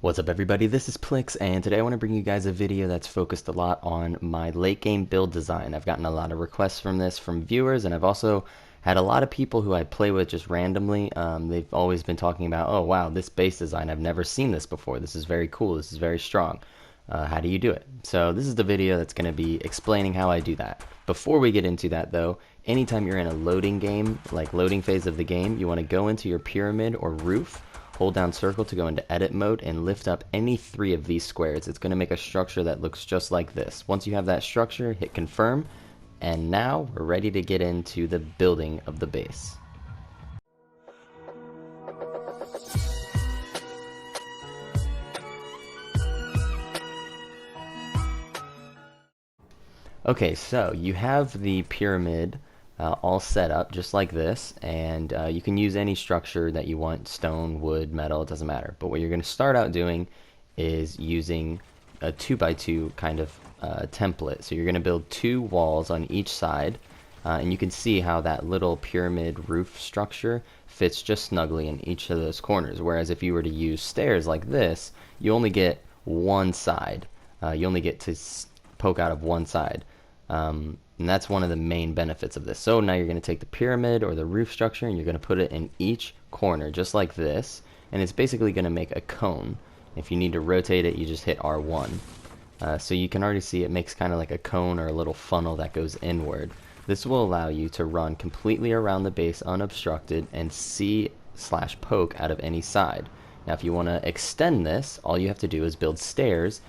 What's up everybody, this is Plix, and today I want to bring you guys a video that's focused a lot on my late game build design. I've gotten a lot of requests from this from viewers, and I've also had a lot of people who I play with just randomly. They've always been talking about, oh wow, this base design, I've never seen this before, this is very cool, this is very strong. How do you do it? So this is the video that's going to be explaining how I do that. Before we get into that though, anytime you're in a loading game, like loading phase of the game, you want to go into your pyramid or roof, hold down circle to go into edit mode, and lift up any 3 of these squares. It's going to make a structure that looks just like this. Once you have that structure, hit confirm, and now we're ready to get into the building of the base. Okay, so you have the pyramid all set up just like this, and you can use any structure that you want, stone, wood, metal, it doesn't matter. But what you're going to start out doing is using a 2x2 kind of template. So you're going to build 2 walls on each side, and you can see how that little pyramid roof structure fits just snugly in each of those corners. Whereas if you were to use stairs like this, you only get one side. You only get to poke out of one side. And that's one of the main benefits of this. So now you're going to take the pyramid or the roof structure and you're going to put it in each corner just like this, and it's basically going to make a cone. If you need to rotate it, you just hit R1. So you can already see it makes kind of like a cone or a little funnel that goes inward. This will allow you to run completely around the base unobstructed and see/poke out of any side. Now if you want to extend this, all you have to do is build stairs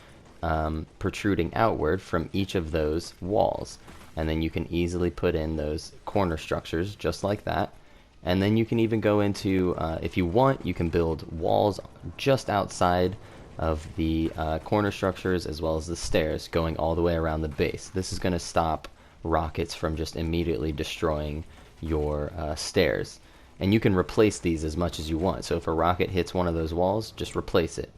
protruding outward from each of those walls, and then you can easily put in those corner structures just like that. And then you can even go into, if you want, you can build walls just outside of the corner structures as well as the stairs going all the way around the base. This is going to stop rockets from just immediately destroying your stairs, and you can replace these as much as you want. So if a rocket hits one of those walls, just replace it.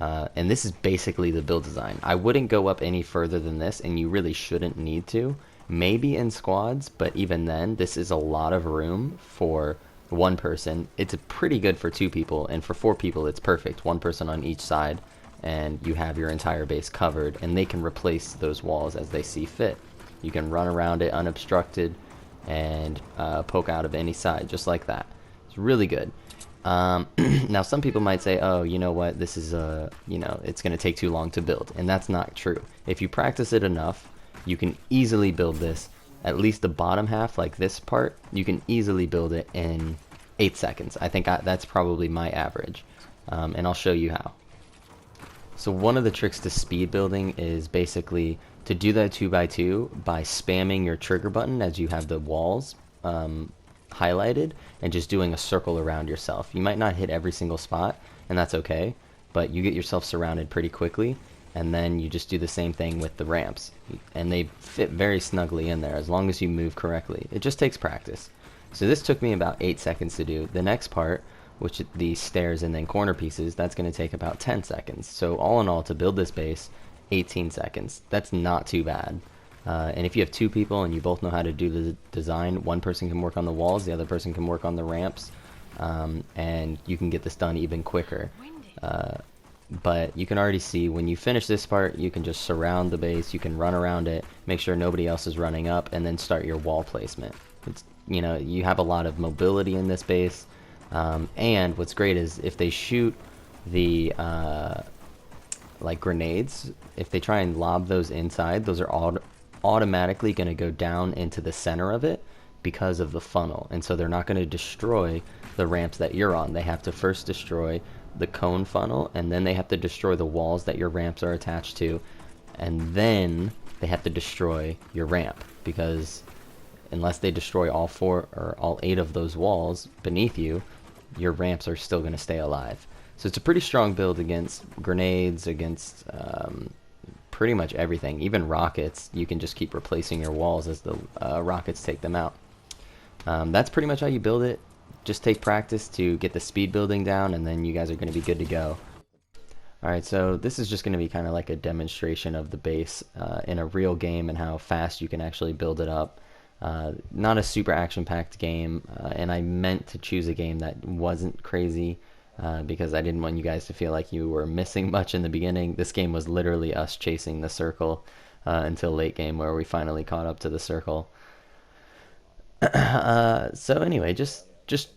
And this is basically the build design. I wouldn't go up any further than this, and you really shouldn't need to. Maybe in squads, but even then, this is a lot of room for one person. It's pretty good for 2 people, and for 4 people it's perfect. 1 person on each side, and you have your entire base covered, and they can replace those walls as they see fit. You can run around it unobstructed and poke out of any side, just like that. It's really good. Now some people might say, oh, you know what, this is it's going to take too long to build, and that's not true. If you practice it enough, you can easily build this. At least the bottom half, like this part, you can easily build it in 8 seconds. I think that's probably my average, and I'll show you how. So one of the tricks to speed building is basically to do that 2x2 by spamming your trigger button as you have the walls highlighted, and just doing a circle around yourself. You might not hit every single spot, and that's okay, but you get yourself surrounded pretty quickly, and then you just do the same thing with the ramps, and they fit very snugly in there as long as you move correctly. It just takes practice. So this took me about 8 seconds to do. The next part, which the stairs and then corner pieces, that's going to take about 10 seconds. So all in all, to build this base, 18 seconds. That's not too bad. And if you have 2 people and you both know how to do the design, one person can work on the walls, the other person can work on the ramps, and you can get this done even quicker. But you can already see when you finish this part, you can just surround the base, you can run around it, make sure nobody else is running up, and then start your wall placement. It's, you have a lot of mobility in this base, and what's great is if they shoot the like grenades, if they try and lob those inside, those are all automatically going to go down into the center of it because of the funnel, and so they're not going to destroy the ramps that you're on. They have to first destroy the cone funnel, and then they have to destroy the walls that your ramps are attached to, and then they have to destroy your ramp, because unless they destroy all 4 or all 8 of those walls beneath you, your ramps are still going to stay alive. So it's a pretty strong build against grenades, against pretty much everything. Even rockets, you can just keep replacing your walls as the rockets take them out. That's pretty much how you build it. Just take practice to get the speed building down, and then you guys are going to be good to go. Alright, so this is just going to be kind of like a demonstration of the base in a real game and how fast you can actually build it up. Not a super action-packed game, and I meant to choose a game that wasn't crazy because I didn't want you guys to feel like you were missing much in the beginning. This game was literally us chasing the circle until late game where we finally caught up to the circle. So anyway, just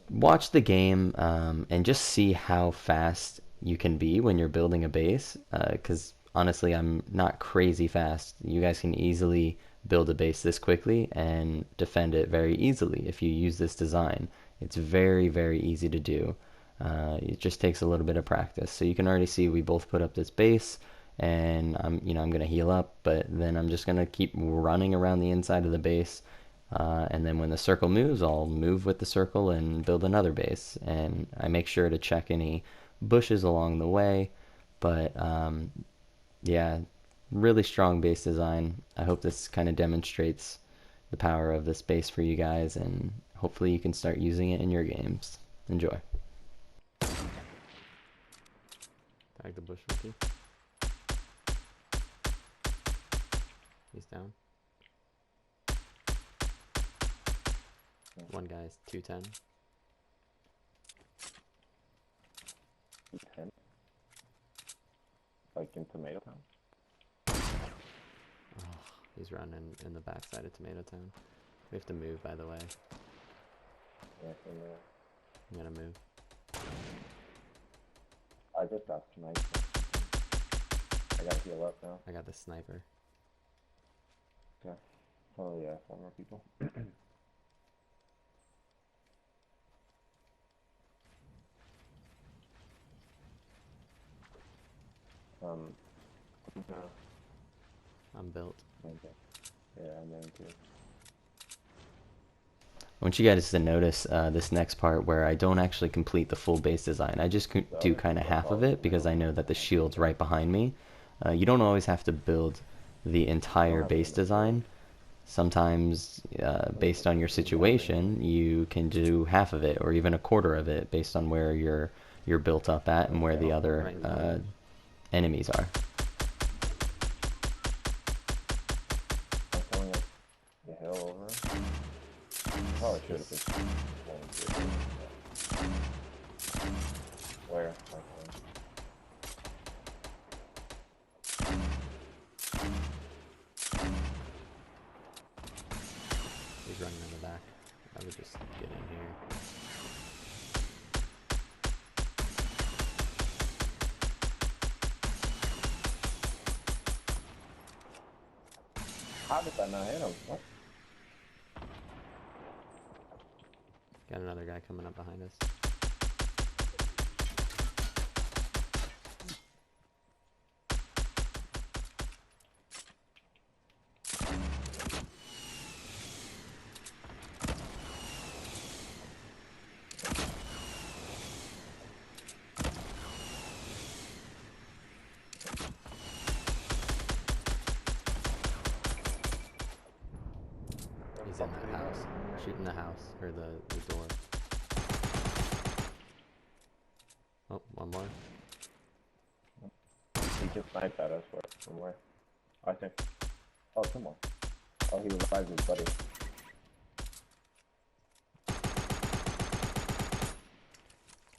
watch the game and just see how fast you can be when you're building a base. Because honestly, I'm not crazy fast. You guys can easily build a base this quickly and defend it very easily if you use this design. It's very, very easy to do. It just takes a little bit of practice. So you can already see we both put up this base, and I'm gonna heal up, but then I'm just gonna keep running around the inside of the base. And then when the circle moves, I'll move with the circle and build another base. And I make sure to check any bushes along the way. But yeah, really strong base design. I hope this kind of demonstrates the power of this base for you guys, and hopefully you can start using it in your games. Enjoy. Tag the bush rookie. He's down. One guy's 210. 210? Like in Tomato Town? Oh, he's running in the backside of Tomato Town. We have to move, by the way. Yeah, I'm gonna move. I just got sniped. I gotta heal up now. I got the sniper. Okay. Oh yeah, 4 more people. No. I'm built. Okay. Yeah, I'm in too. I want you guys to notice this next part where I don't actually complete the full base design. I just do kind of half of it because I know that the shield's right behind me. You don't always have to build the entire base design. Sometimes, based on your situation, you can do half of it or even a quarter of it based on where you're built up at and where the other enemies are. I'm coming up the hill over. Oh, I should have been. Where? Okay. He's running in the back. I would just get in here. How did that not hit him? What? Got another guy coming up behind us. He's in that house. Shooting the house, or the door. Oh, one more. He just sniped at us from where? I think. Oh, come on. Oh, he revived his buddy.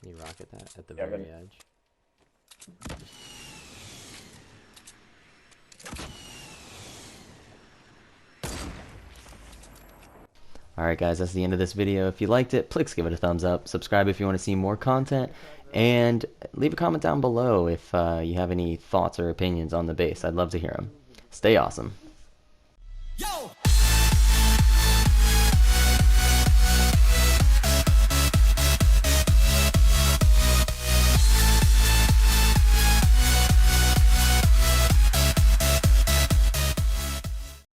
Can you rocket that at the very edge? Alright guys, that's the end of this video. If you liked it, please give it a thumbs up. Subscribe if you want to see more content. And leave a comment down below if you have any thoughts or opinions on the base. I'd love to hear them. Stay awesome. Yo!